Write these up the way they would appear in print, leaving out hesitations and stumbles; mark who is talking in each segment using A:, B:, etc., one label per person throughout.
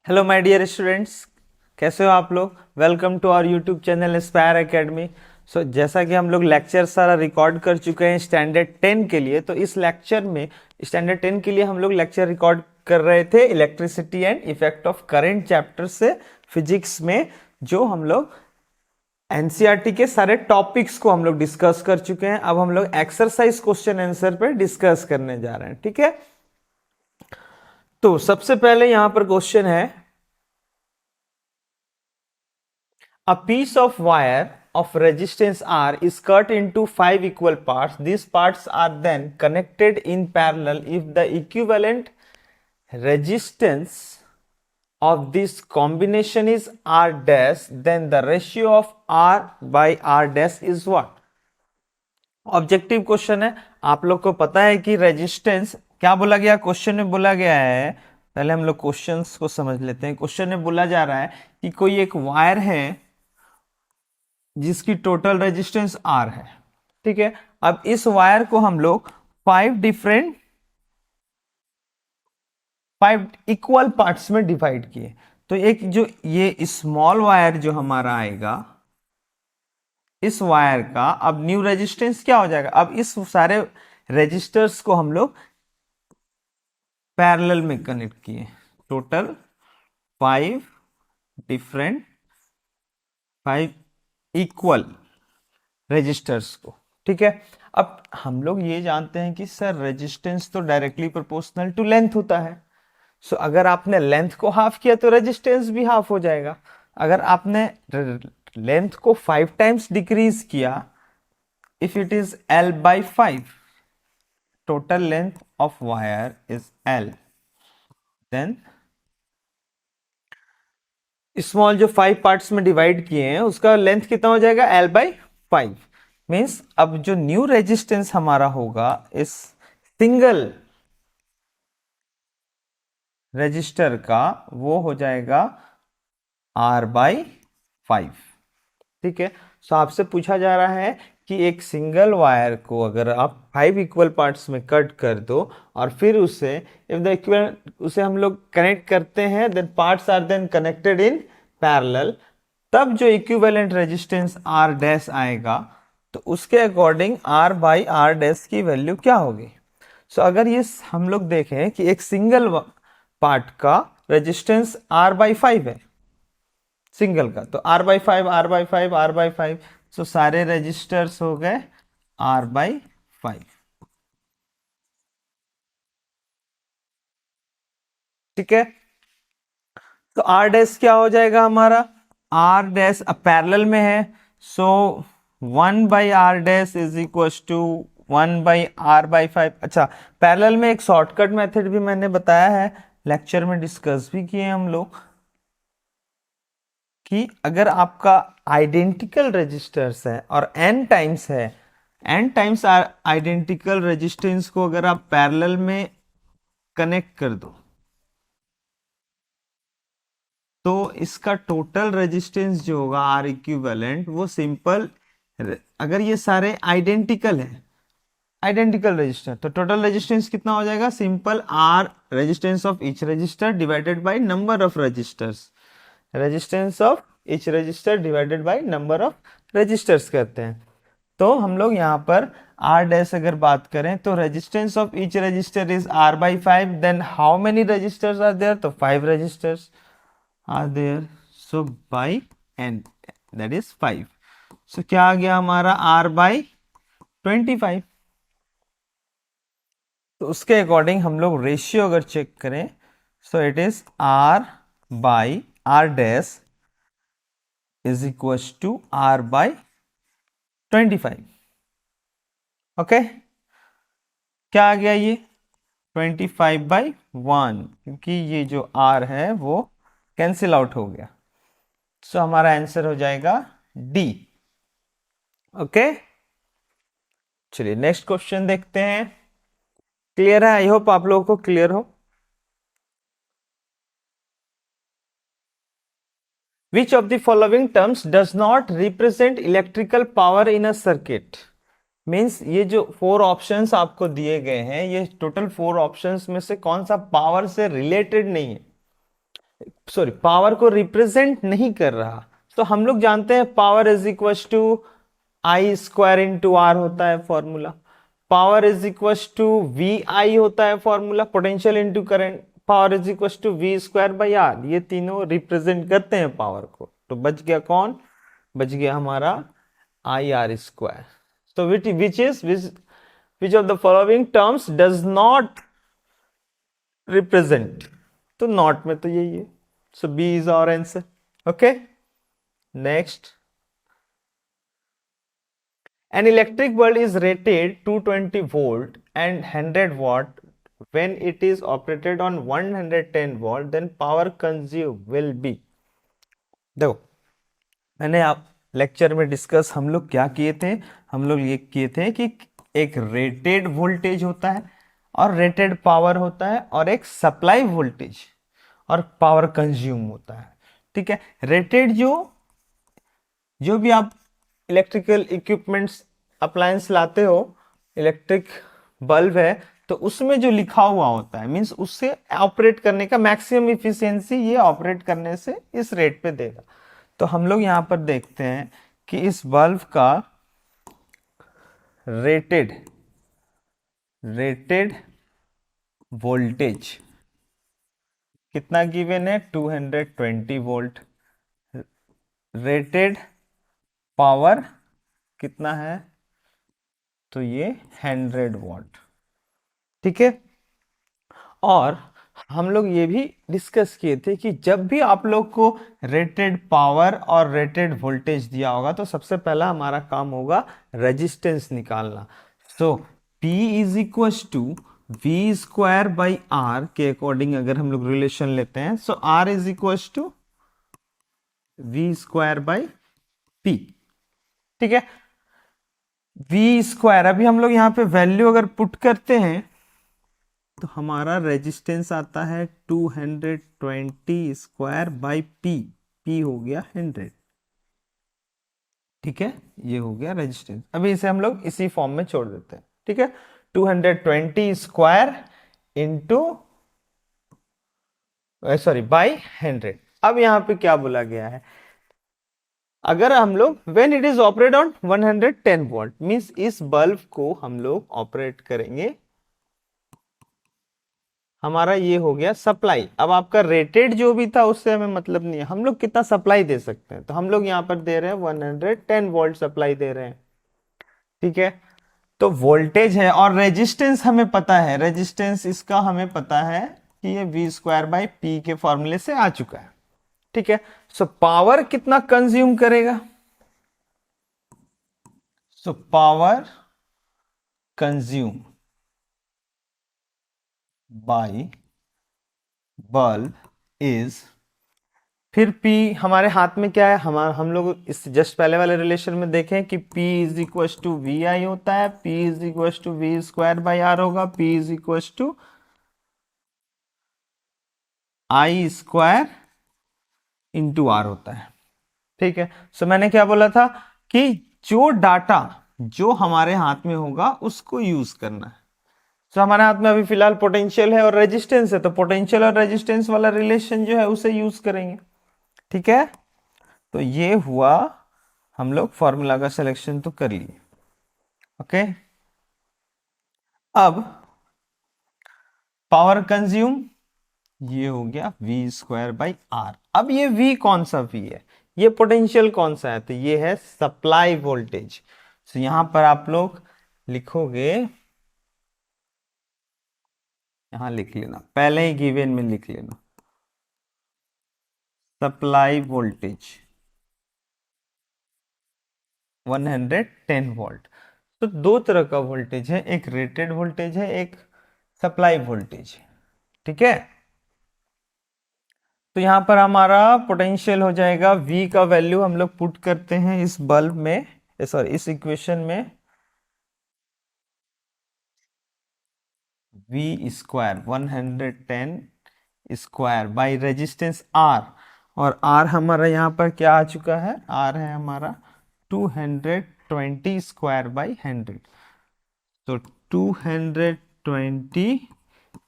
A: Hello my dear students, कैसे हो आप लोग। Welcome to our YouTube channel aspire academy. जैसा कि हम लोग लेक्चर सारा रिकॉर्ड कर चुके हैं स्टैंडर्ड 10 के लिए, तो इस लेक्चर में स्टैंडर्ड 10 के लिए हम लोग लेक्चर रिकॉर्ड कर रहे थे electricity and effect of current chapter से फिजिक्स में। जो हम लोग एनसीईआरटी के सारे टॉपिक्स को हम लोग डिस्कस कर चुके हैं। अब हम लोग एक्सरसाइज क्वेश्चन आंसर पे डिस्कस करने जा रहे हैं, ठीक है। तो सबसे पहले यहां पर क्वेश्चन है, a piece of wire of resistance R is cut into 5 equal parts. These parts are then connected in parallel. If the equivalent resistance of this combination is R dash, then the ratio of R by R dash is what? Objective question है। आप लोग को पता है कि resistance क्या बोला गया, क्वेश्चन में बोला गया है। पहले हम लोग क्वेश्चंस को समझ लेते हैं। क्वेश्चन में बोला जा रहा है कि कोई एक वायर है जिसकी टोटल रेजिस्टेंस R है, ठीक है। अब इस वायर को हम लोग 5 इक्वल पार्ट्स में डिवाइड किए। तो एक जो ये स्मॉल वायर जो हमारा आएगा, इस वायर का अब न्यू रेजिस्टेंस क्या हो जाएगा। अब इस सारे रेजिस्टर्स को हम लोग पैरेलल में कनेक्ट किए, टोटल 5 इक्वल रेजिस्टर्स को, ठीक है। अब हम लोग ये जानते हैं कि सर रेजिस्टेंस तो डायरेक्टली प्रोपोर्शनल टू लेंथ होता है। सो अगर आपने लेंथ को हाफ किया तो रेजिस्टेंस भी हाफ हो जाएगा। अगर आपने लेंथ को 5 टाइम्स डिक्रीज किया, if it is L by 5, total length of wire is L, then small जो 5 पार्ट्स में डिवाइड किए हैं उसका लेंथ कितना हो जाएगा, L by 5। मीन्स अब जो न्यू रेजिस्टेंस हमारा होगा इस सिंगल रजिस्टर का, वो हो जाएगा R by 5, ठीक है। सो आपसे पूछा जा रहा है कि एक सिंगल वायर को अगर आप 5 इक्वल पार्ट्स में कट कर दो और फिर उसे इफ द इक्वल उसे हम लोग कनेक्ट करते हैं, then parts are then connected in parallel, तब जो इक्विवेलेंट रेजिस्टेंस R डैश आएगा तो उसके according R by R dash की वैल्यू क्या होगी। सो अगर ये हम लोग देखें कि एक सिंगल पार्ट का रेजिस्टेंस R बाई 5 है सिंगल का, तो R by 5 R by 5 R by 5, सो सारे रजिस्टर्स हो गए R बाई 5, ठीक है। तो R डैश क्या हो जाएगा हमारा, R डैश अब पैरेलल में है, so 1 by R dash is equal to 1 by R by 5। अच्छा, पैरेलल में एक शॉर्टकट मेथड भी मैंने बताया है, लेक्चर में डिस्कस भी किए हम लोग, कि अगर आपका आइडेंटिकल रेजिस्टर्स है और n टाइम्स है, n टाइम्स आइडेंटिकल रेजिस्टेंस को अगर आप पैरेलल में कनेक्ट कर दो तो इसका टोटल रेजिस्टेंस जो होगा R इक्विवेलेंट, वो सिंपल, अगर ये सारे आइडेंटिकल है, आइडेंटिकल रेजिस्टर, तो टोटल रेजिस्टेंस कितना हो जाएगा, simple R resistance of each resistor divided by number of resistors, resistance of each resistor divided by number of resistors करते हैं। तो हम लोग यहाँ पर R डैश अगर बात करें तो resistance of each resistor is R by 5, then how many resistors are there, तो 5 resistors are there, so by n that is 5। So क्या आ गया हमारा R बाई 25। तो उसके अकॉर्डिंग हम लोग रेशियो अगर चेक करें, so it is R by R dash is equal to R by 25। Okay, क्या आ गया ये 25 बाई 1, क्योंकि ये जो R है वो कैंसिल आउट हो गया। सो हमारा आंसर हो जाएगा D। ओके, चलिए नेक्स्ट क्वेश्चन देखते हैं। क्लियर है, आई होप आप लोगों को क्लियर हो। Which of the following terms does not represent electrical power in a circuit? Means ये जो 4 ऑप्शंस आपको दिए गए हैं, ये टोटल 4 ऑप्शंस में से कौन सा पावर से रिलेटेड नहीं है। सॉरी पावर को रिप्रेजेंट नहीं कर रहा। तो हम लोग जानते हैं power is equal to I square into R होता है formula, power is equal to V I होता है formula, potential into current, power is equal to V square by R, ये तीनों रिप्रेजेंट करते हैं पावर को। तो बच गया कौन, बच गया हमारा आई आर स्क्वायर। तो which of the following terms does not represent, तो नॉट में तो यही है, so B is our answer. Okay next, an electric bulb is rated 220 volt and 100 watt when it is operated on 110 volt, then power consumed will be। देखो मैंने आप lecture में discuss हम लोग क्या किए थे, हम लोग ये किए थे कि एक रेटेड वोल्टेज होता है और रेटेड पावर होता है और एक सप्लाई वोल्टेज और पावर कंज्यूम होता है। ठीक है, रेटेड जो भी आप इलेक्ट्रिकल इक्विपमेंट्स अप्लायंस लाते हो, इलेक्ट्रिक बल्ब है, तो उसमें जो लिखा हुआ होता है मींस उससे ऑपरेट करने का मैक्सिमम इफिशियंसी ये ऑपरेट करने से इस रेट पे देगा। तो हम लोग यहां पर देखते हैं कि इस बल्ब का रेटेड वोल्टेज कितना गिवन है, 220 वोल्ट। रेटेड पावर कितना है, तो ये 100 वॉट। ठीक है, और हम लोग ये भी डिस्कस किए थे कि जब भी आप लोग को रेटेड पावर और रेटेड वोल्टेज दिया होगा तो सबसे पहला हमारा काम होगा रेजिस्टेंस निकालना। So P is equal to V square by R के अकॉर्डिंग अगर हम लोग रिलेशन लेते हैं, so R is equal to V square by P. ठीक है, वी स्क्वायर, अभी हम लोग यहाँ पे वैल्यू अगर पुट करते हैं तो हमारा रेजिस्टेंस आता है 220 स्क्वायर बाई पी, पी हो गया 100। ठीक है, ये हो गया रेजिस्टेंस। अभी इसे हम लोग इसी फॉर्म में छोड़ देते हैं। ठीक है, 220 स्क्वायर इंटू सॉरी बाई 100। अब यहां पे क्या बोला गया है, अगर हम लोग when it is operate on 110 volt means इस बल्ब को हम लोग ऑपरेट करेंगे, हमारा ये हो गया सप्लाई। अब आपका रेटेड जो भी था उससे हमें मतलब नहीं है, हम लोग कितना सप्लाई दे सकते हैं, तो हम लोग यहां पर दे रहे हैं 110 वोल्ट सप्लाई दे रहे हैं। ठीक है, तो वोल्टेज है और रेजिस्टेंस हमें पता है, रेजिस्टेंस इसका हमें पता है कि ये वी स्क्वायर बाई पी के फॉर्मूले से आ चुका है। ठीक है, सो पावर कितना कंज्यूम करेगा, so power consume by bulb is, फिर P हमारे हाथ में क्या है, हम लोग इस जस्ट पहले वाले रिलेशन में देखें कि P is equal to V I होता है, P is equal to V square by R होगा, P is equal to I square into R होता है। ठीक है, सो मैंने क्या बोला था कि जो डाटा जो हमारे हाथ में होगा उसको यूज करना है। तो हमारे हाथ में अभी फिलहाल पोटेंशियल है और रेजिस्टेंस है, तो पोटेंशियल और रेजिस्टेंस वाला रिलेशन जो है उसे यूज करेंगे। ठीक है, तो ये हुआ, हम लोग फॉर्मूला का सिलेक्शन तो कर लिए। ओके, अब पावर कंज्यूम ये हो गया वी स्क्वायर बाई आर। अब ये V कौन सा V है, ये पोटेंशियल कौन सा है, तो ये है सप्लाई वोल्टेज। तो यहां पर आप लोग लिखोगे, यहां लिख लेना, पहले ही गिवन में लिख लेना सप्लाई वोल्टेज 110 वोल्ट। तो दो तरह का वोल्टेज है, एक रेटेड वोल्टेज है, एक सप्लाई वोल्टेज। ठीक है, तो यहां पर हमारा पोटेंशियल हो जाएगा, V का वैल्यू हम लोग पुट करते हैं इस बल्ब में, सॉरी इस इक्वेशन में, V square 110 square by resistance R, और R हमारा यहां पर क्या आ चुका है, R है हमारा 220 स्क्वायर बाई 100। तो 220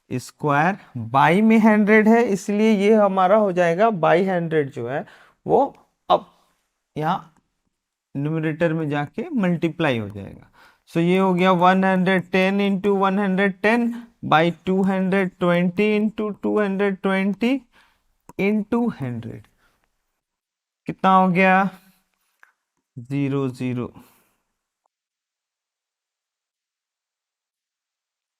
A: स्क्वायर बाई में 100 है, इसलिए ये हमारा हो जाएगा बाई 100 जो है वो अब यहाँ न्यूमरेटर में जाके मल्टीप्लाई हो जाएगा। सो ये हो गया 110 इंटू 110 बाई 220 इंटू 220 इंटू 100, कितना हो गया 0 0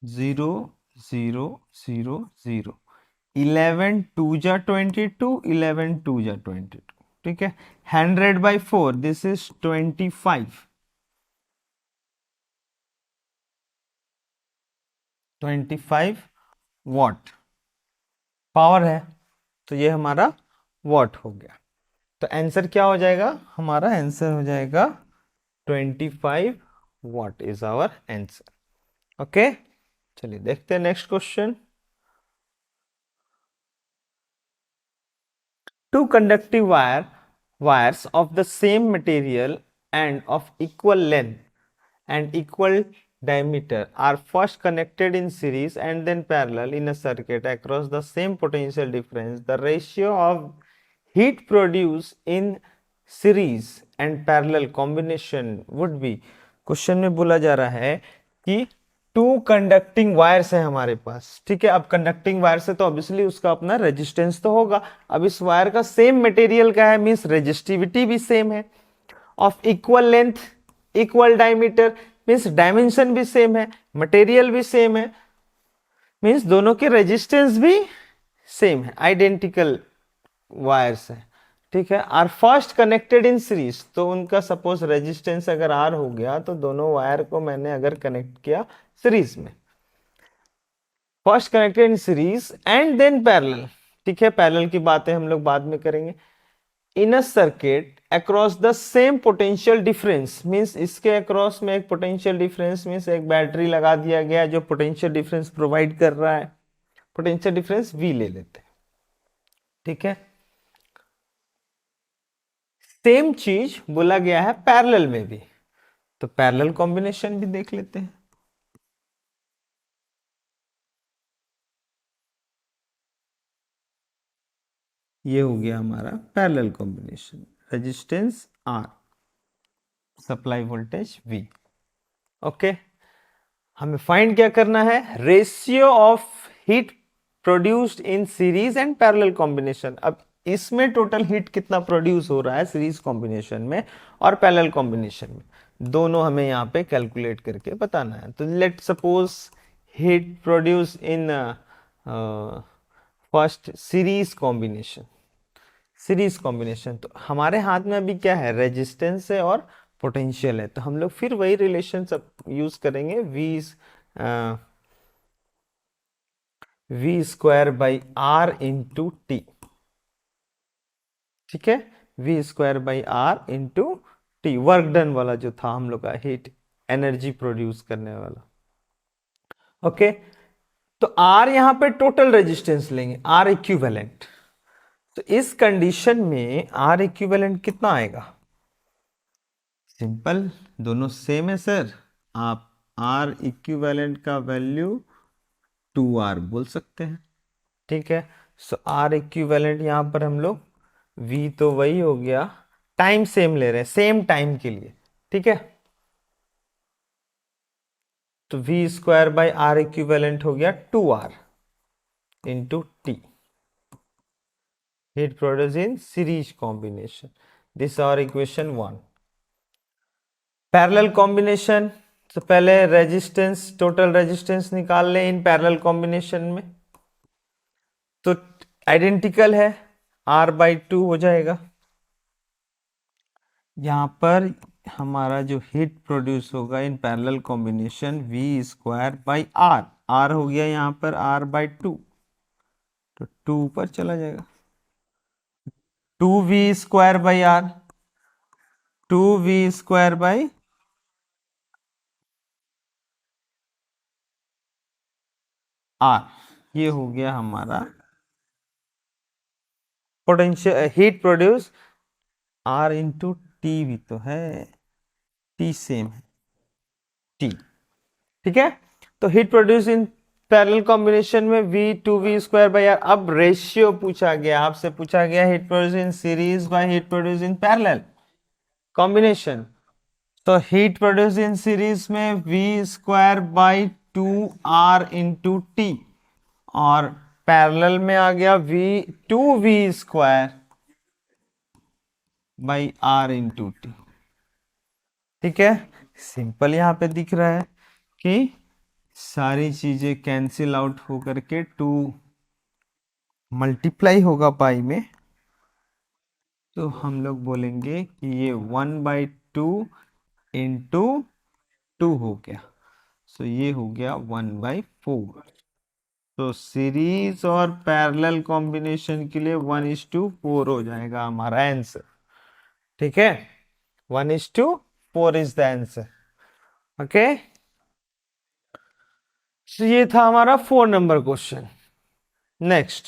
A: 0 0 0 0। 11 टू जा 22, 11 टू जा 22, ठीक है। 100/4 दिस इज 25, 25 वॉट पावर है, तो ये हमारा वॉट हो गया। तो आंसर क्या हो जाएगा, हमारा आंसर हो जाएगा 25 watt is our answer. Okay, चलिए देखते हैं next question. Two conductive wires of the same material and of equal length and equal diameter are first connected in series and then parallel in a circuit across the same potential difference. The ratio of heat produced in series and parallel combination would be। Question में बोला जा रहा है कि to conducting wires है हमारे पास, ठीक है। अब कंडक्टिंग वायर्स है तो ऑब्वियसली उसका अपना रेजिस्टेंस तो होगा। अब इस वायर का सेम मटेरियल का है, मींस रेजिस्टिविटी भी सेम है। Of equal length, equal diameter means dimension भी सेम है, मटेरियल भी सेम है, मींस दोनों के रेजिस्टेंस भी सेम है, आइडेंटिकल वायर्स है, ठीक है। Are first connected in series, तो उनका सपोज रेजिस्टेंस अगर आर हो गया तो दोनों वायर को मैंने अगर कनेक्ट किया सीरीज में, first connected in series and then parallel, ठीक है। पैरेलल की बातें हम लोग बाद में करेंगे। In a circuit across the same potential difference, means इसके अक्रॉस में एक पोटेंशियल डिफरेंस मींस एक बैटरी लगा दिया गया जो पोटेंशियल डिफरेंस प्रोवाइड कर रहा है, पोटेंशियल डिफरेंस V ले लेते हैं, ठीक है। सेम चीज बोला गया है पैरेलल में भी, तो पैरेलल कॉम्बिनेशन भी देख लेते हैं। ये हो गया हमारा parallel combination, resistance R, supply voltage V। Okay, हमें फाइंड क्या करना है, ratio of heat produced in series and parallel combination. अब इसमें टोटल हीट कितना प्रोड्यूस हो रहा है सीरीज कॉम्बिनेशन में और पैरेलल कॉम्बिनेशन में, दोनों हमें यहाँ पे कैलकुलेट करके बताना है। तो let suppose heat produce in first series combination, series combination, तो हमारे हाथ में अभी क्या है, रेजिस्टेंस है और पोटेंशियल है, तो हम लोग फिर वही रिलेशन सब यूज करेंगे, V²/R/T, ठीक है। V²/R/T, वर्क डन वाला जो था हम लोग का, हीट एनर्जी प्रोड्यूस करने वाला। ओके, तो R यहां पे टोटल रेजिस्टेंस लेंगे, R इक्विवेलेंट। तो इस कंडीशन में R इक्विवेलेंट कितना आएगा, सिंपल, दोनों सेम है सर, आप R इक्विवेलेंट का वैल्यू 2R बोल सकते हैं, ठीक है। सो R इक्विवेलेंट यहां पर हम लोग V तो वही हो गया, टाइम सेम ले रहे हैं, सेम टाइम के लिए, ठीक है। तो V²/R इक्विवेलेंट हो गया 2R into T, heat produce in series combination, this our equation 1। Parallel combination, तो पहले रेजिस्टेंस, टोटल रेजिस्टेंस निकाल लें इन पैरेलल कॉम्बिनेशन में, तो आइडेंटिकल है, R/2 हो जाएगा। यहां पर हमारा जो हीट प्रोड्यूस होगा इन पैरेलल कॉम्बिनेशन V²/R, R हो गया यहां पर R/2, तो 2 ऊपर चला जाएगा, 2V²/R, 2V²/R, ये हो गया हमारा potential heat produce, R into T भी तो है, T सेम है, T, ठीक है। तो heat produce in parallel combination में V 2V square by R. अब रेशियो पूछा गया, आपसे पूछा गया heat produce in series by heat produce in parallel combination. तो हीट प्रोड्यूस इन सीरीज में V square by 2R into T, और पैरेलल में आ गया V square by R into T. ठीक है, सिंपल यहां पे दिख रहा है कि सारी चीजें कैंसिल आउट होकर के 2 मल्टीप्लाई होगा पाई में, तो हम लोग बोलेंगे कि ये 1/2 इंटू 2 हो गया, सो ये हो गया 1/4। तो सीरीज और पैरेलल कॉम्बिनेशन के लिए 1:4 हो जाएगा हमारा आंसर। ठीक है, 1:4 इज द आंसर। ओके, तो ये था हमारा 4 number question. Next,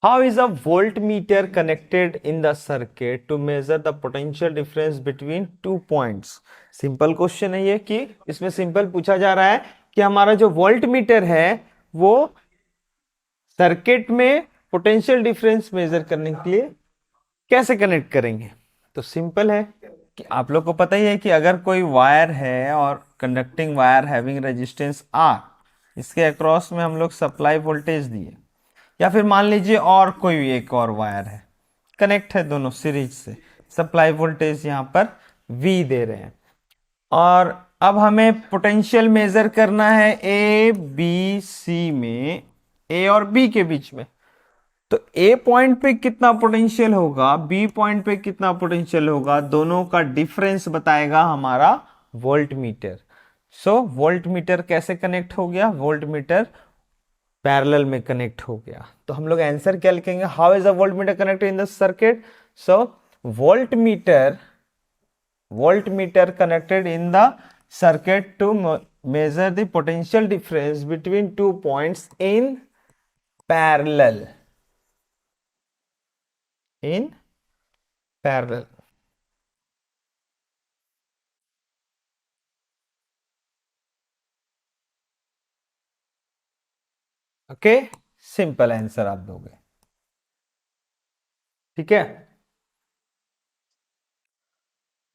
A: how is a voltmeter connected in the circuit to measure the potential difference between two points? Simple question है ये, कि इसमें सिंपल पूछा जा रहा है कि हमारा जो वोल्टमीटर है वो सर्किट में पोटेंशियल डिफरेंस मेजर करने के लिए कैसे कनेक्ट करेंगे। तो सिंपल है कि आप लोग को पता ही है कि अगर कोई वायर है और conducting wire having resistance R, इसके अक्रॉस में हम लोग सप्लाई वोल्टेज दिए, या फिर मान लीजिए और कोई एक और वायर है, कनेक्ट है दोनों सीरीज से, सप्लाई वोल्टेज यहां पर V दे रहे हैं, और अब हमें पोटेंशियल मेजर करना है A B C में, A और B के बीच में। तो A पॉइंट पे कितना पोटेंशियल होगा, B पॉइंट पे कितना पोटेंशियल होगा, दोनों का डिफरेंस बताएगा हमारा वोल्टमीटर। सो वोल्टमीटर कैसे कनेक्ट हो गया, वोल्टमीटर पैरेलल में कनेक्ट हो गया। तो हम लोग आंसर क्या लिखेंगे, how is a voltmeter connected in the circuit. So voltmeter connected in the circuit to measure the potential difference between 2 points in parallel. In parallel. Okay, simple answer आप दोगे। ठीक है,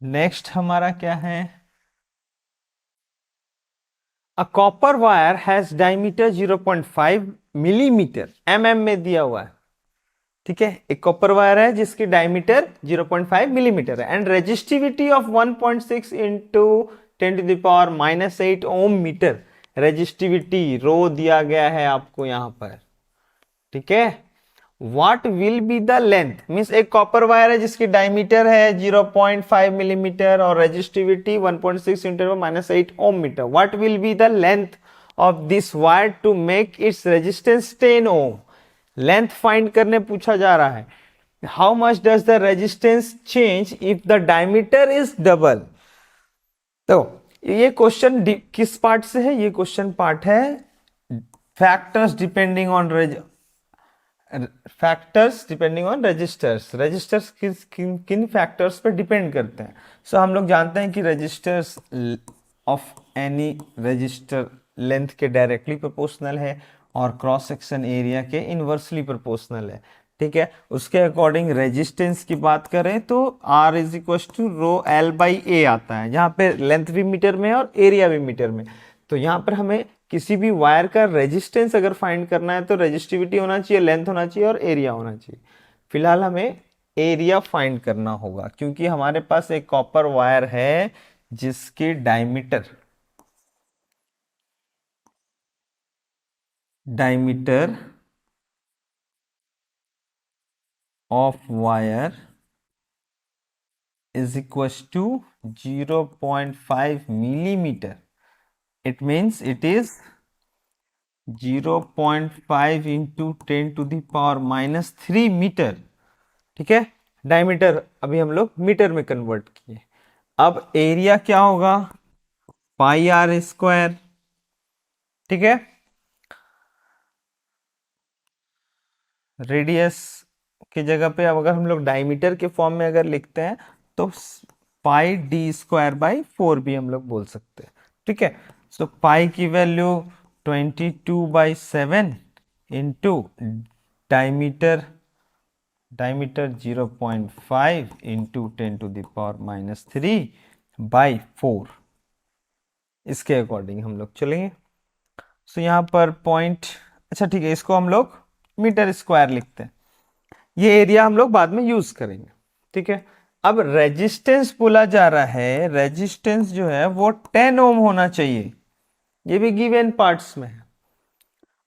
A: नेक्स्ट हमारा क्या है, a copper wire has diameter 0.5 millimetre, में दिया हुआ है। ठीक है, एक कॉपर वायर है जिसकी डायमीटर 0.5 मिलीमीटर है, and resistivity of 1.6 into 10⁻⁻8 ohm metre. Resistivity rho दिया गया है आपको यहां पर। ठीक है, what will be the length, means एक कॉपर वायर है जिसकी डायमीटर है 0.5 मिलीमीटर और resistivity 1.6 into -8 ohm metre. What will be the length of this wire to make its resistance 10 ohm. Length find करने पूछा जा रहा है। How much does the resistance change if the diameter is double. तो ये question किस part से है, ये क्वेश्चन पार्ट है factors depending on resistors. Resistors किन किन फैक्टर्स पर डिपेंड करते हैं। सो हम लोग जानते हैं कि resistors of any resistor length के डायरेक्टली प्रोपोर्शनल है और क्रॉस सेक्शन एरिया के इनवर्सली प्रोपोर्शनल है। ठीक है, उसके अकॉर्डिंग रेजिस्टेंस की बात करें तो R is equal to rho L by A आता है, जहां पे लेंथ भी मीटर में है और एरिया भी मीटर में। तो यहां पर हमें किसी भी वायर का रेजिस्टेंस अगर फाइंड करना है तो रेजिस्टिविटी होना चाहिए, लेंथ होना चाहिए और एरिया होना चाहिए। फिलहाल हमें एरिया फाइंड करना होगा, क्योंकि हमारे पास एक कॉपर वायर है जिसकी diameter of wire is equals to 0.5 millimeter. It means it is 0.5 into 10 to the power -3 metre. ठीक है, डायमीटर अभी हम लोग मीटर में कन्वर्ट किए। अब एरिया क्या होगा, पाई आर स्क्वायर। ठीक है, रेडियस की जगह पे अब अगर हम लोग डायमीटर के फॉर्म में अगर लिखते हैं तो पाई डी स्क्वायर बाई 4 भी हम लोग बोल सकते हैं। ठीक है, सो पाई की value 22/7 into diameter diameter 0.5 into 10⁻³ इसके अकॉर्डिंग हम लोग चलेंगे। सो यहाँ पर पॉइंट, अच्छा ठीक है, इसको हम लोग मीटर स्क्वायर लिखते हैं, ये एरिया हम लोग बाद में यूज करेंगे। ठीक है, अब रेजिस्टेंस बोला जा रहा है, रेजिस्टेंस जो है वो 10 ओम होना चाहिए, ये भी गिवन पार्ट्स में है,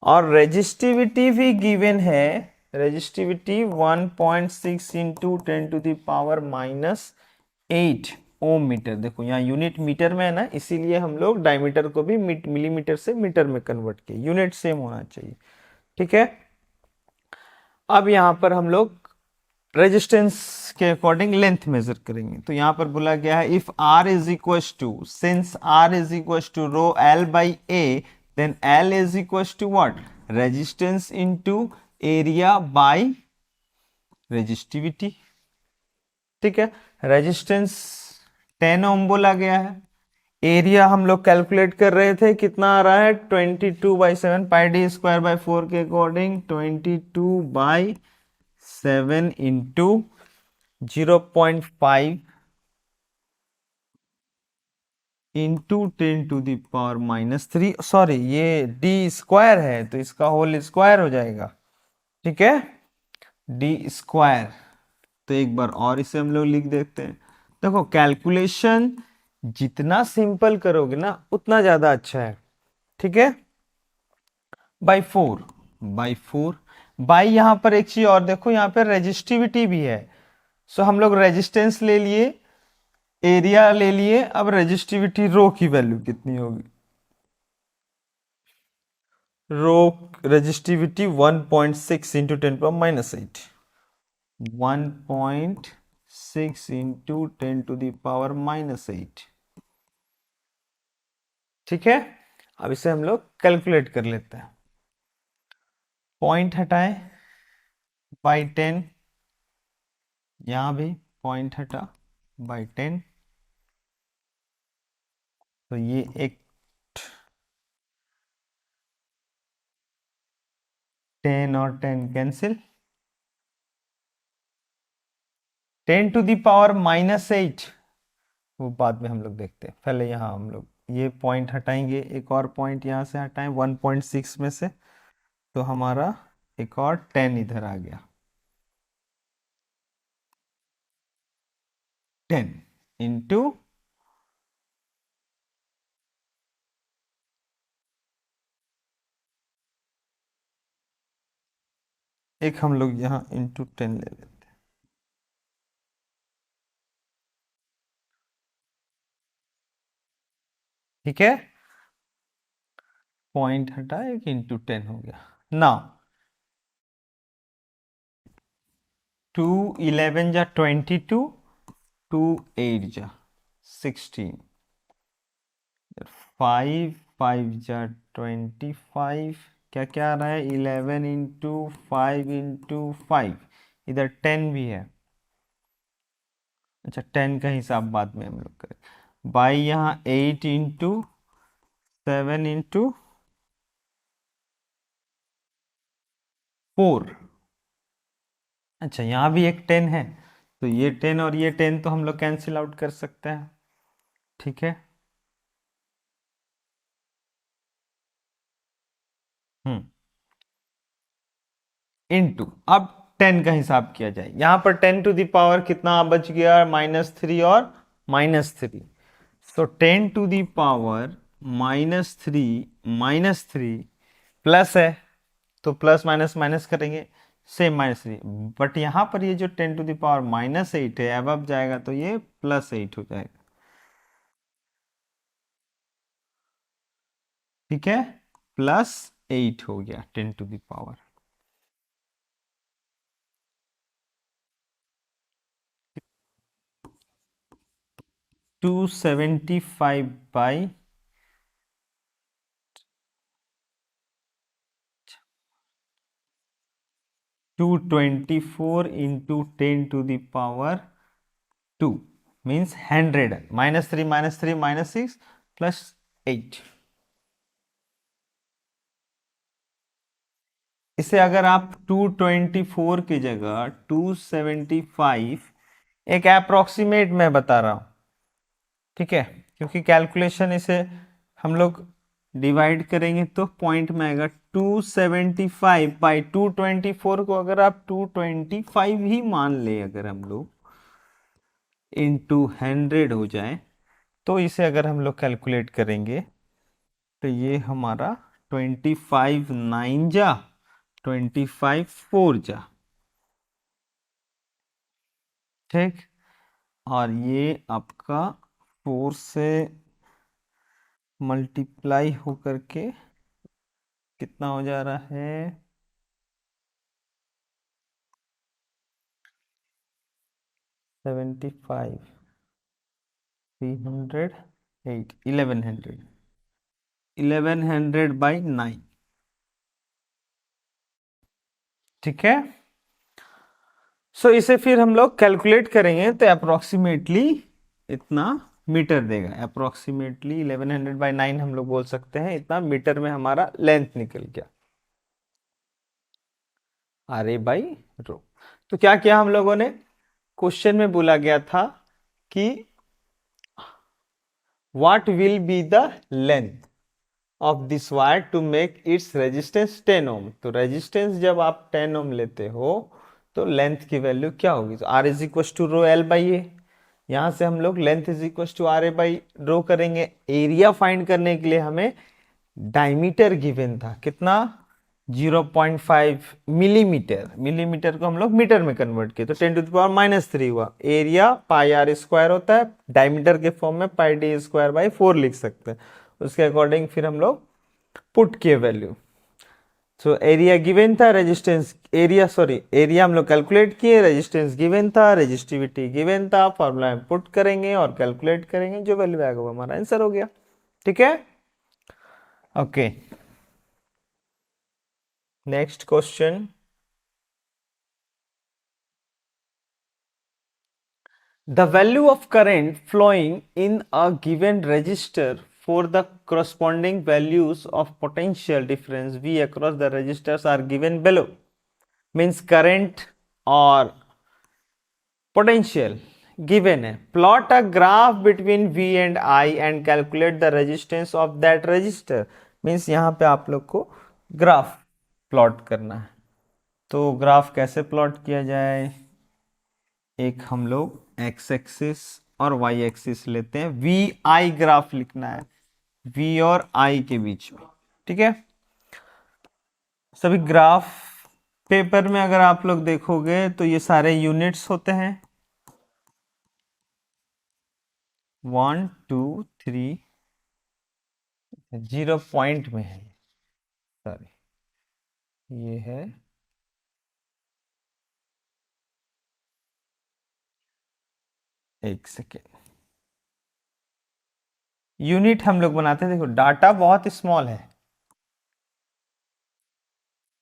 A: और रेजिस्टिविटी भी गिवन है, रेजिस्टिविटी 1.6 इंटू 10⁻⁻8 ओम मीटर। देखो यहाँ यूनिट मीटर में है ना, इसीलिए हम लोग डायमीटर को भी मिलीमीटर से मीटर में कन्वर्ट किए, यूनिट सेम होना चाहिए। ठीक है, अब यहां पर हम लोग रेजिस्टेंस के अकॉर्डिंग लेंथ मेजर करेंगे। तो यहां पर बोला गया है if R is equal to, since R is equal to rho L by A, then L is equal to what, resistance into area by resistivity. ठीक है, रेजिस्टेंस 10 ओम बोला गया है, एरिया हम लोग कैलकुलेट कर रहे थे, कितना आ रहा है 22/7 पाई डी स्क्वायर बाय 4 के अकॉर्डिंग 22/7 इंटू 0.5 इंटू 10⁻⁻3, सॉरी ये डी स्क्वायर है तो इसका होल स्क्वायर हो जाएगा। ठीक है, डी स्क्वायर, तो एक बार और इसे हम लोग लिख देते हैं। देखो कैलकुलेशन जितना सिंपल करोगे ना उतना ज्यादा अच्छा है। ठीक है, बाई 4 बाई, यहां पर एक चीज और देखो, यहां पर रेजिस्टिविटी भी है। सो हम लोग रेजिस्टेंस ले लिए, एरिया ले लिए, अब रेजिस्टिविटी रो की वैल्यू कितनी होगी, रो रेजिस्टिविटी 1.6 इंटू 10⁻⁻8, 1.6 इंटू 10⁻⁻8। ठीक है, अब इसे हम लोग कैलकुलेट कर लेते हैं। पॉइंट हटाए बाई 10, यहां भी पॉइंट हटा बाई 10, तो ये एक 10 और 10 कैंसिल, 10⁻⁻8 वो बाद में हम लोग देखते हैं, पहले यहाँ हम लोग ये पॉइंट हटाएंगे, एक और पॉइंट यहाँ से हटाएं 1.6 में से, तो हमारा एक और 10 इधर आ गया, 10 इंटू एक हम लोग यहाँ इंटू 10 ले लेते हैं। ठीक है, पॉइंट हटा, एक इंटू 10 हो गया। ना 2 11 जा 22, 2 8 जा 16, 5 5 जा 25, क्या क्या आ रहा है 11 इंटू 5 इंटू 5, इधर 10 भी है, अच्छा 10 का हिसाब बाद में हम लोग करें। बाई यहाँ 8 इंटू 7 इंटू 4, अच्छा यहाँ भी एक 10 है, तो ये 10 और ये 10 तो हम लोग कैंसिल आउट कर सकते हैं। ठीक है, इनटू, अब 10 का हिसाब किया जाए, यहां पर 10 टू द पावर कितना बच गया, -3 और -3, तो 10 टू द पावर -3 प्लस है, तो प्लस माइनस माइनस करेंगे, सेम -3, बट यहां पर ये जो 10 टू द पावर -8 है अब जाएगा तो ये +8 हो जाएगा। ठीक है, +8 हो गया 10 to the power, 275 by 224 into 10 to the power 2, means 100, -3 -3 -6 +8। इसे अगर आप 224 की जगह 275, एक अप्रोक्सीमेट मैं बता रहा हूं, ठीक है, क्योंकि कैलकुलेशन इसे हम लोग डिवाइड करेंगे तो पॉइंट में आएगा। 275/224 को अगर आप 225 ही मान ले, अगर हम लोग इंटू 100 हो जाए, तो इसे अगर हम लोग कैलकुलेट करेंगे तो ये हमारा 25 9 जा 25 4 जा, ठीक। और ये आपका 4 से मल्टीप्लाई होकर के कितना हो जा रहा है, 75, 300, 8, 1100, 1100/9, ठीक है। सो इसे फिर हम लोग कैलकुलेट करेंगे तो अप्रोक्सीमेटली इतना मीटर देगा। अप्रोक्सीमेटली 1100/9 हम लोग बोल सकते हैं, इतना मीटर में हमारा लेंथ निकल गया, RA/ρ। तो क्या किया हम लोगों ने, क्वेश्चन में बोला गया था कि what will be the length of this wire to make its resistance 10 ohm. तो रेजिस्टेंस जब आप 10 ओम लेते हो तो लेंथ की वैल्यू क्या होगी, तो R = ρl/A। यहां से हम लोग लेंथ RA/ρ करेंगे। एरिया फाइंड करने के लिए हमें डायमीटर गिवन था, कितना, 0.5 मिलीमीटर। मिलीमीटर को हम लोग मीटर में कन्वर्ट किए तो 10⁻³ हुआ। एरिया πr² होता है, डायमीटर के फॉर्म में πd²/4 लिख सकते हैं। उसके अकॉर्डिंग फिर हम लोग पुट किए वैल्यू। सो एरिया गिवन था, रेजिस्टेंस एरिया हम लोग कैलकुलेट किए, रेजिस्टेंस गिवन था, रेजिस्टिविटी गिवन था, फॉर्मूला में पुट करेंगे और कैलकुलेट करेंगे, जो वैल्यू आएगा वो हमारा आंसर हो गया, ठीक है। Okay, next question. The value of current flowing in a given resistor for the corresponding values of potential difference V across the resistors are given below. Means current और potential given है। Plot a graph between V and I and calculate the resistance of that resistor. Means यहाँ पे आप लोग को graph plot करना है। तो ग्राफ कैसे प्लॉट किया जाए, एक हम लोग एक्स एक्सिस और वाई एक्सिस लेते हैं, वी आई ग्राफ लिखना है, वी और आई के बीच में, ठीक है। सभी ग्राफ पेपर में अगर आप लोग देखोगे तो ये सारे यूनिट्स होते हैं, 1 2 3, 0 पॉइंट में है, सॉरी ये है, एक सेकेंड, यूनिट हम लोग बनाते हैं। देखो डाटा बहुत स्मॉल है,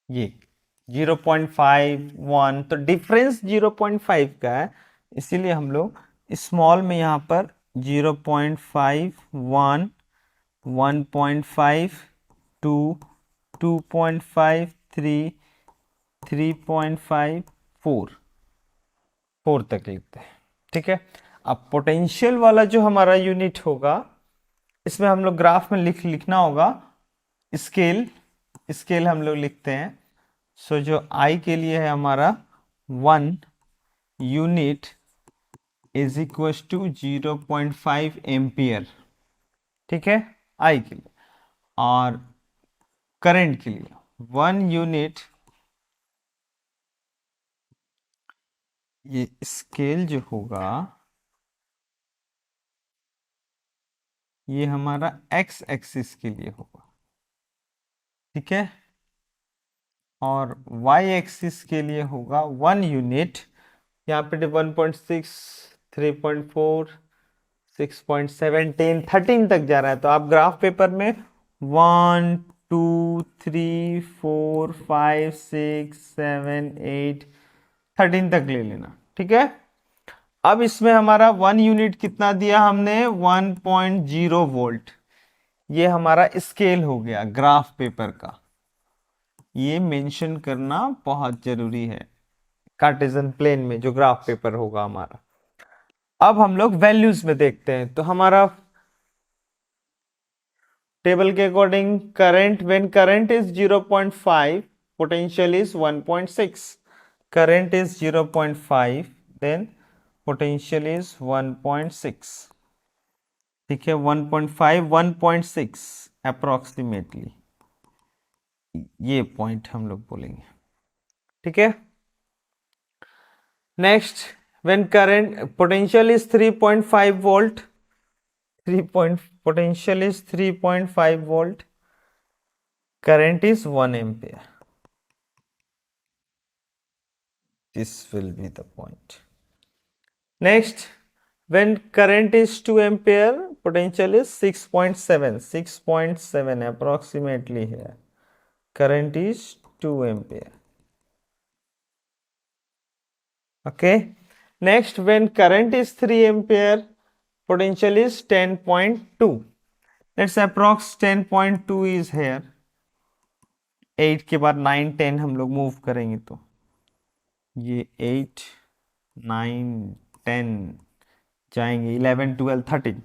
A: ये 0.5 1, तो डिफरेंस 0.5 का है, इसीलिए हम लोग स्मॉल में यहाँ पर 0.5 1 1.5 2 2.5 3 3.5 4 तक लिखते हैं, ठीक है। अब पोटेंशियल वाला जो हमारा यूनिट होगा, इसमें हम लोग ग्राफ में लिखना होगा स्केल, स्केल हम लोग लिखते हैं। सो जो I के लिए है हमारा 1 unit is equal to 0.5 ampere, ठीक है, I के लिए। और करंट के लिए 1 यूनिट, ये स्केल जो होगा ये हमारा x एक्सिस के लिए होगा, ठीक है, और y एक्सिस के लिए होगा 1 यूनिट। यहाँ पे 1.6 3.4 6.7 13 तक जा रहा है, तो आप ग्राफ पेपर में 1 2 3 4 5 6 7 8 13 तक ले लेना, ठीक है। अब इसमें हमारा 1 यूनिट कितना दिया हमने, 1.0 वोल्ट। ये हमारा स्केल हो गया ग्राफ पेपर का, ये मेंशन करना बहुत जरूरी है कार्टेशियन प्लेन में जो ग्राफ पेपर होगा हमारा। अब हम लोग वैल्यूज में देखते हैं, तो हमारा टेबल के according current, when current is 0.5, potential is 1.6। Current is 0.5, then potential is 1.6। ठीक है, 1.5 1.6 अप्रोक्सीमेटली, ये पॉइंट हम लोग बोलेंगे। ठीक है, next, when current potential is 3.5 volt, 3 point potential is 3.5 volt, current is 1 ampere. This will be the point. Next, when current is 2 ampere, potential is 6.7, 6.7 approximately here. Current is 2 ampere. Okay. Next, when current is 3 ampere, potential is 10.2. Let's approx 10.2 is here. 8 के बाद 9 10 हम लोग move करेंगे तो ये 8 9 10 जाएंगे, 11 12 13।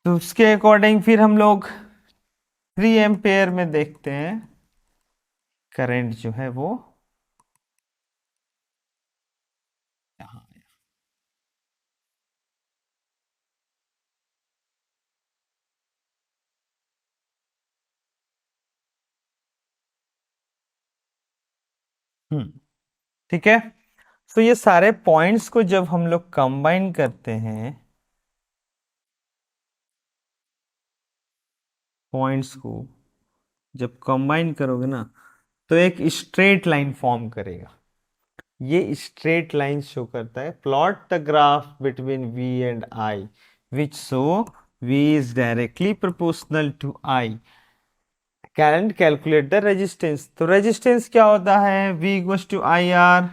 A: तो उसके अकॉर्डिंग फिर हम लोग 3 एम्पेयर में देखते हैं करंट जो है वो यहाँ आया। ठीक है, तो ये सारे पॉइंट्स को जब हम लोग कंबाइन करते हैं, पॉइंट्स को जब कंबाइन करोगे ना, तो एक स्ट्रेट लाइन फॉर्म करेगा। ये स्ट्रेट लाइन शो करता है, plot the graph between v and i which show v is directly proportional to i, can calculate the resistance. तो रेजिस्टेंस क्या होता है, v equal to I R,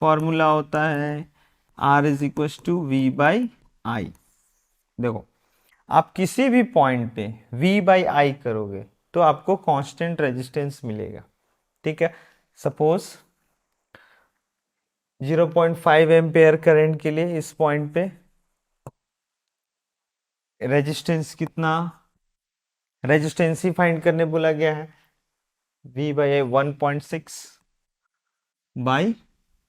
A: formula होता है r is equal to v by I. देखो, आप किसी भी पॉइंट पे v बाई आई करोगे तो आपको कांस्टेंट रेजिस्टेंस मिलेगा। ठीक है, सपोज 0.5 एम्पेयर करंट के लिए इस पॉइंट पे रेजिस्टेंस कितना, रेजिस्टेंस ही फाइंड करने बोला गया है, v बाई 1.6 बाई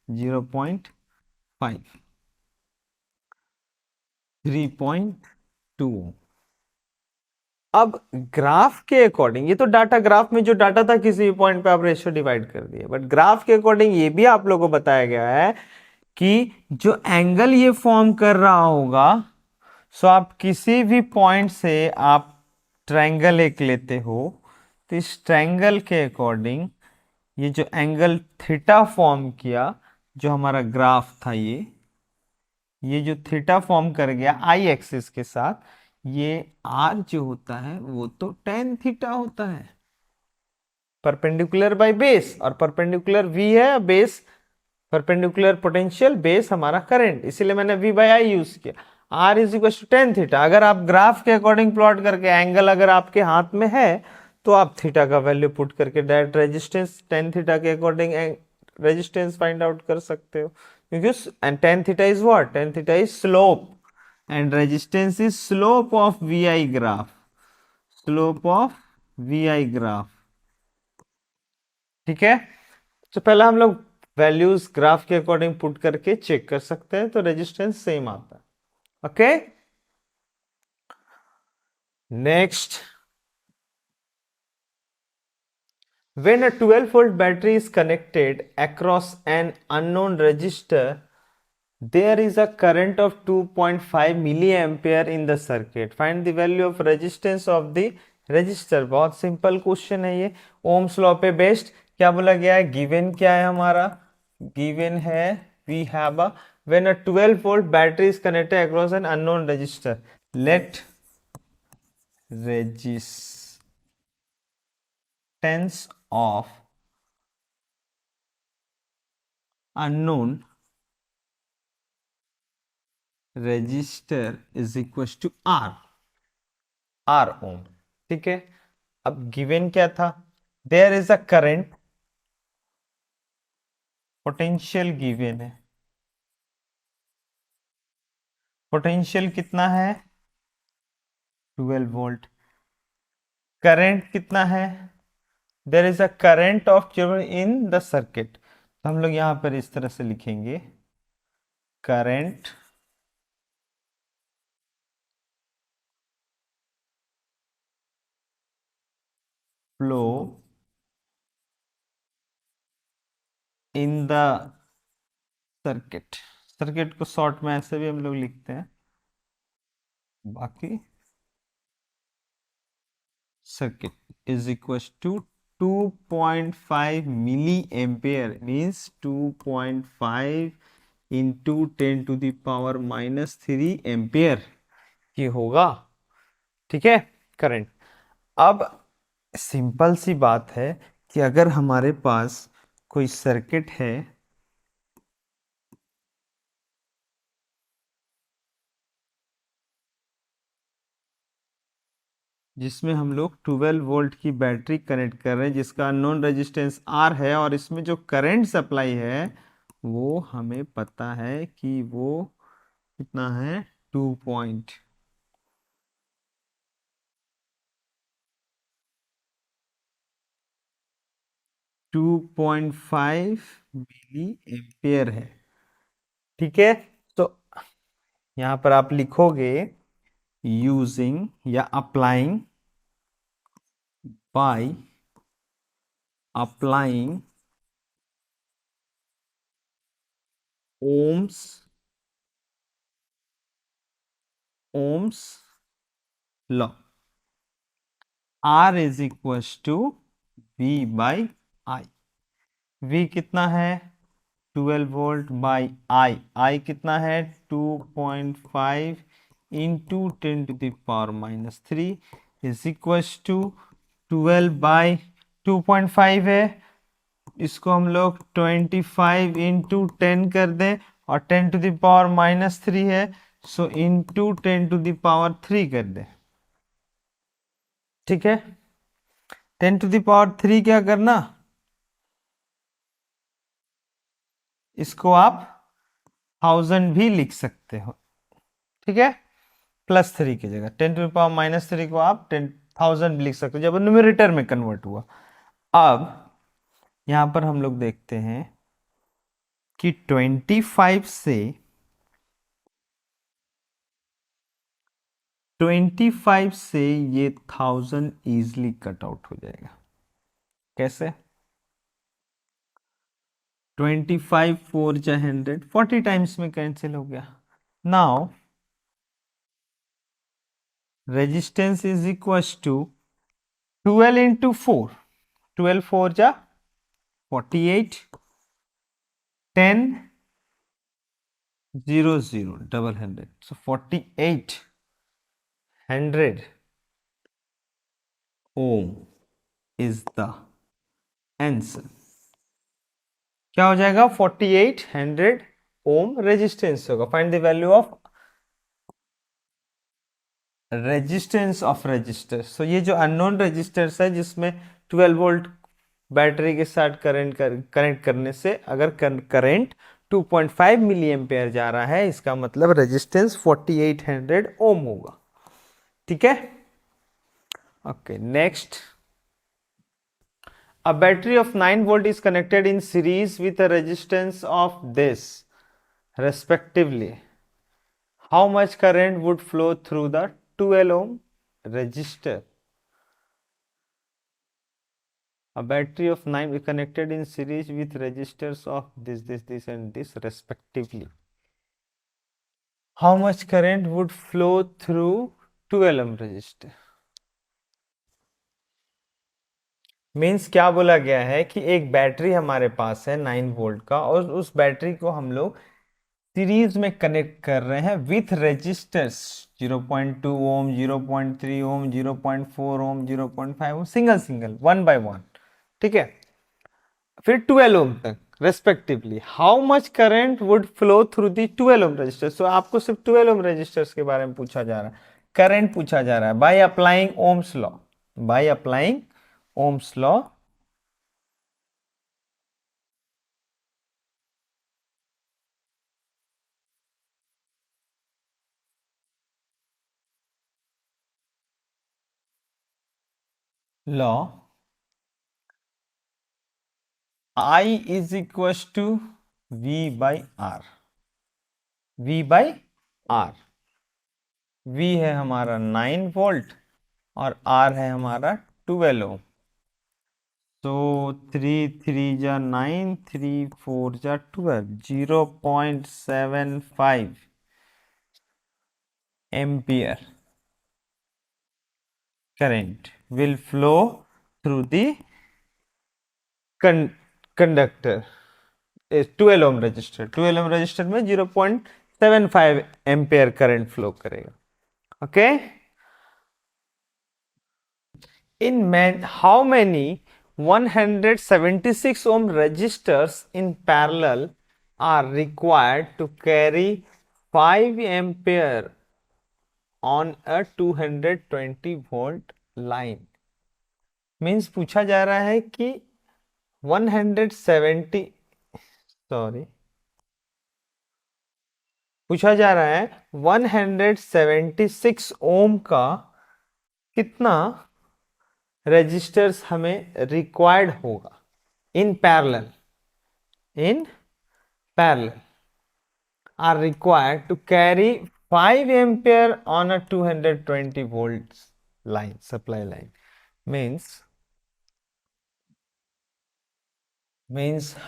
A: 0.5, 3.2। अब ग्राफ के अकॉर्डिंग, ये तो डाटा ग्राफ में जो डाटा था किसी भी पॉइंट पे आप रेशियो डिवाइड कर दिए, बट ग्राफ के अकॉर्डिंग ये भी आप लोगों को बताया गया है कि जो एंगल ये फॉर्म कर रहा होगा, सो आप किसी भी पॉइंट से आप ट्रायंगल एक लेते हो, तो इस ट्रायंगल के अकॉर्डिंग ये जो एंगल थीटा फॉर्म किया, जो हमारा ग्राफ था, ये जो थीटा फॉर्म कर गया आई एक्सिस के साथ, ये आर जो होता है वो तो टेन थीटा होता है, परपेंडिकुलर बाय बेस, और परपेंडिकुलर वी है, बेस परपेंडिकुलर पोटेंशियल, बेस हमारा करंट, इसीलिए मैंने वी बाई आई यूज किया। R is equal to tan theta. अगर आप ग्राफ के अकॉर्डिंग प्लॉट करके एंगल अगर आपके हाथ में है तो आप थीटा का वैल्यू पुट करके डायरेक्ट रेजिस्टेंस टेन थीटा के अकॉर्डिंग रेजिस्टेंस फाइंड आउट कर सकते हो, क्योंकि and tan theta is what, tan theta is slope and resistance is slope of V I graph, slope of V I graph. ठीक है, तो पहले हम लोग वैल्यूज ग्राफ के अकॉर्डिंग पुट करके चेक कर सकते हैं, तो रेजिस्टेंस सेम आता है। Okay, next, when a 12 volt battery is connected across an unknown resistor, there is a current of 2.5 milliampere in the circuit. Find the value of resistance of the resistor। बहुत simple question है ये, Ohm's law पे based. क्या बोला गया है, given क्या है हमारा, गिवन है we have a when a 12 volt battery is connected across an unknown resistor, let resistance of unknown resistor is equal to R, R ohm. ठीक है, अब गिवन क्या था, there is a current, potential given है, potential कितना है 12 volt, current कितना है, there is a current of in the circuit, तो हम लोग यहां पर इस तरह से लिखेंगे, current flow in the circuit, circuit को शॉर्ट में ऐसे भी हम लोग लिखते हैं, बाकी circuit is equals to 2.5 milliampere, means 2.5 into 10 to the power minus 3 ampere की होगा। ठीक है, करंट। अब सिंपल सी बात है कि अगर हमारे पास कोई सर्किट है जिसमें हम लोग 12 वोल्ट की बैटरी कनेक्ट कर रहे हैं, जिसका अननोन रेजिस्टेंस आर है, और इसमें जो करंट सप्लाई है वो हमें पता है कि वो कितना है, 2.5 मिली एम्पियर है। ठीक है, तो यहां पर आप लिखोगे यूजिंग या applying, by applying Ohm's, Ohm's law, R is equal to V by I. V कितना है 12 वोल्ट बाई आई, आई कितना है 2.5 into 10 to the power -3 is equal to 12 by 2.5 है, इसको हम लोग 25 इंटू 10 कर दें, और 10 to the power -3 है, so into 10 to the power 3 कर दें। ठीक है, 10 to the power 3 क्या करना, इसको आप 1000 भी लिख सकते हो। ठीक है, +3 की जगह 10 to the power -3 को आप 10,000 भी लिख सकते हो जब न्यूमरेटर में कन्वर्ट हुआ। अब यहां पर हम लोग देखते हैं कि 25 से 25 से ये 1000 इजिली कट आउट हो जाएगा। कैसे, 25 4 जा 100, 40 टाइम्स में कैंसिल हो गया। Now resistance is equal to 12 into 4, 12 4 जा 48, 10 0 0 double 100, so 4800 ohm is the answer। क्या हो जाएगा, 4800 ओम रेजिस्टेंस होगा। Find the value of resistance of resistor. So ये जो अननोन रेजिस्टर्स है जिसमें 12 वोल्ट बैटरी के साथ कनेक्ट करने से अगर करंट 2.5 मिली एम्पेयर जा रहा है, इसका मतलब रेजिस्टेंस 4800 ओम होगा। ठीक है, okay next, a battery of 9 volt is connected in series with a resistance of this respectively, how much current would flow through the 12 ohm resistor? A battery of 9 is connected in series with resistors of this and this respectively, how much current would flow through 12 ohm resistor? Means क्या बोला गया है कि एक battery हमारे पास है 9 volt का, और उस बैटरी को हम लोग सीरीज में कनेक्ट कर रहे हैं with resistors 0.2 ohm, 0.3 ohm, 0.4 ohm, 0.5 ohm, single single 1 by 1। ठीक है, फिर 12 ओम तक। Respectively how much current would flow through the 12 ohm resistor. सो आपको सिर्फ 12 ओम रजिस्टर्स के बारे में पूछा जा रहा है, करंट पूछा जा रहा है by applying Ohm's law, by applying Ohm's law. Law I is equal to V by R, V by R. V है हमारा 9 वोल्ट और R है हमारा 12 ओम। तो 3 3 जा 9, 3 4 जा 12, 0.75 ampere current will flow through the conductor 12 ohm resistor. 12 ohm resistor में 0.75 ampere current flow करेगा। Okay, in how many 176 ohm resistors in parallel are required to carry 5 ampere on a 220 volt line। Means पूछा जा रहा है कि 170 sorry पूछा जा रहा है 176 ओम का कितना रेजिस्टर्स हमें रिक्वायर्ड होगा in parallel, in parallel are required to carry 5 ampere on a 220 volts line, supply line। means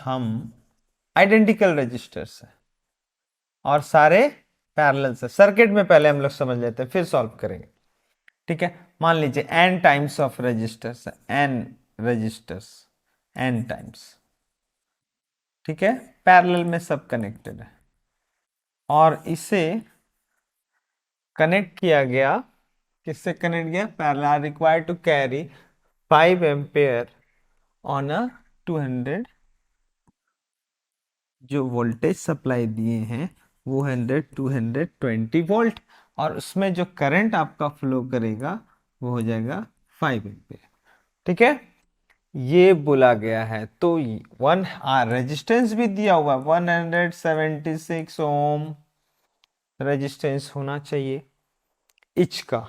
A: हम आइडेंटिकल रेजिस्टर्स है और सारे पैरेलल से। सर्किट में पहले हम लोग समझ लेते हैं फिर सॉल्व करेंगे, ठीक है। मान लीजिए n टाइम्स ऑफ रेजिस्टर्स है, n रेजिस्टर्स n टाइम्स, ठीक है। पैरेलल में सब कनेक्टेड है और इसे कनेक्ट किया गया, किससे कनेक्ट किया, parallel required to carry 5 ampere on a 200, जो वोल्टेज सप्लाई दिए हैं वो 220 वोल्ट और उसमें जो करंट आपका फ्लो करेगा वो हो जाएगा 5 एम्पेयर, ठीक है। ये बोला गया है तो 1 रेजिस्टेंस भी दिया हुआ 176 ओम रेजिस्टेंस होना चाहिए इच का।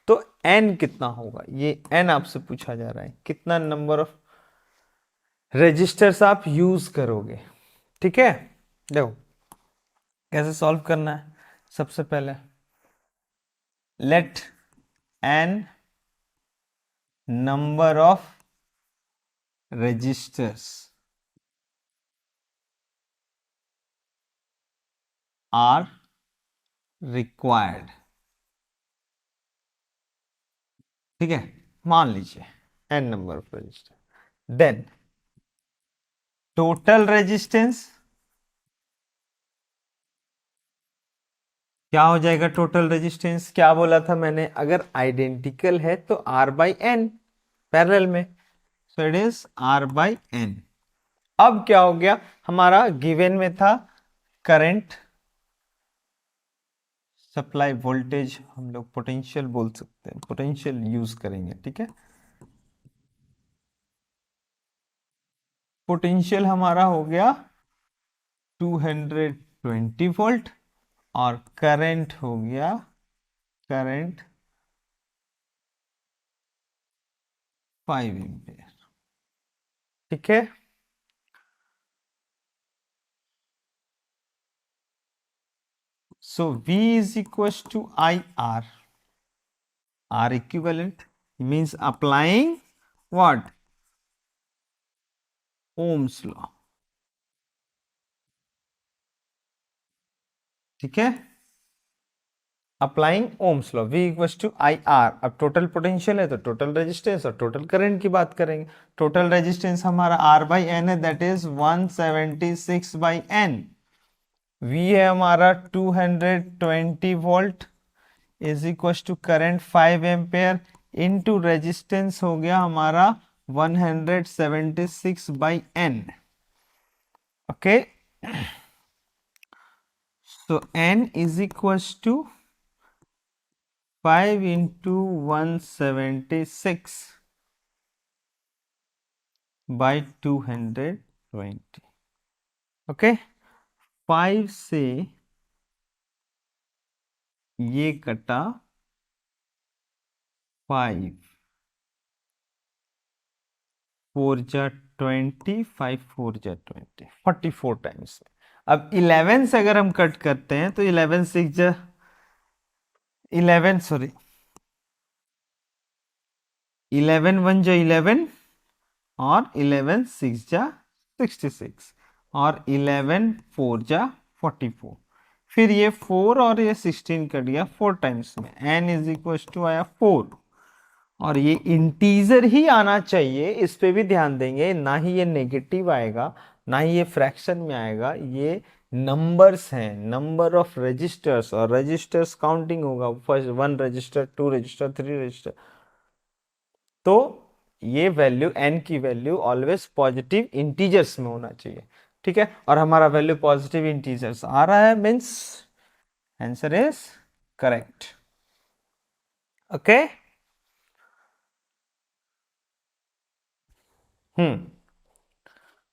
A: तो n कितना होगा, ये n आपसे पूछा जा रहा है, कितना नंबर ऑफ रेजिस्टर्स आप यूज करोगे, ठीक है। देखो कैसे सॉल्व करना है। सबसे पहले let n number of resistors are required, ठीक है। मान लीजिए n number of resistor, then total resistance क्या हो जाएगा, टोटल रेजिस्टेंस क्या बोला था मैंने, अगर आइडेंटिकल है तो R बाई एन पैरेलल में, so it is R by N. अब क्या हो गया, हमारा गिवन में था करंट सप्लाई वोल्टेज, हम लोग पोटेंशियल बोल सकते हैं, पोटेंशियल यूज करेंगे, ठीक है। पोटेंशियल हमारा हो गया 220 वोल्ट और करंट हो गया, करंट 5 एम्पियर, ठीक है। So V is equals to IR, R equivalent means applying what, Ohm's law, ठीक है। Applying Ohm's law, V equals to I R. अब टोटल पोटेंशियल है तो टोटल रेजिस्टेंस और टोटल करंट की बात करेंगे। टोटल रेजिस्टेंस हमारा R बाई एन है, that is 176 by N. V है हमारा 220 volt is equal to current 5 ampere into resistance हो गया हमारा 176 बाई एन। ओके, so n is equals to 5 into 176 by 220. Okay, 5 से ये कटा 5, 4 जा 20, 5 4 जा 20, 44 टाइम्स। अब 11 से अगर हम कट करते हैं तो 11 6 जा 11, सॉरी 11 1 जा 11 और 11 6 जा 66 और 11 4 जा 44। फिर ये 4 और ये 16 कट गया 4 टाइम्स में, n इज इक्वल टू आया 4, और ये इंटीजर ही आना चाहिए, इस पे भी ध्यान देंगे, ना ही ये नेगेटिव आएगा ना ही ये फ्रैक्शन में आएगा, ये नंबर्स हैं, नंबर ऑफ रजिस्टर्स, और रजिस्टर्स काउंटिंग होगा, फर्स्ट 1 रजिस्टर 2 रजिस्टर 3 रजिस्टर। तो ये वैल्यू n की वैल्यू ऑलवेज पॉजिटिव इंटीजर्स में होना चाहिए, ठीक है, और हमारा वैल्यू पॉजिटिव इंटीजर्स आ रहा है, means answer is correct. Okay,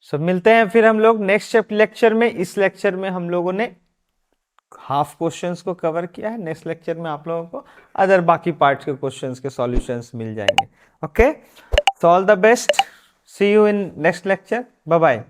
A: सब मिलते हैं फिर हम लोग नेक्स्ट लेक्चर में। इस लेक्चर में हम लोगों ने हाफ क्वेश्चंस को कवर किया है, नेक्स्ट लेक्चर में आप लोगों को अदर बाकी पार्ट्स के क्वेश्चंस के सॉल्यूशंस मिल जाएंगे। Okay, so all the best, see you in next lecture, bye bye.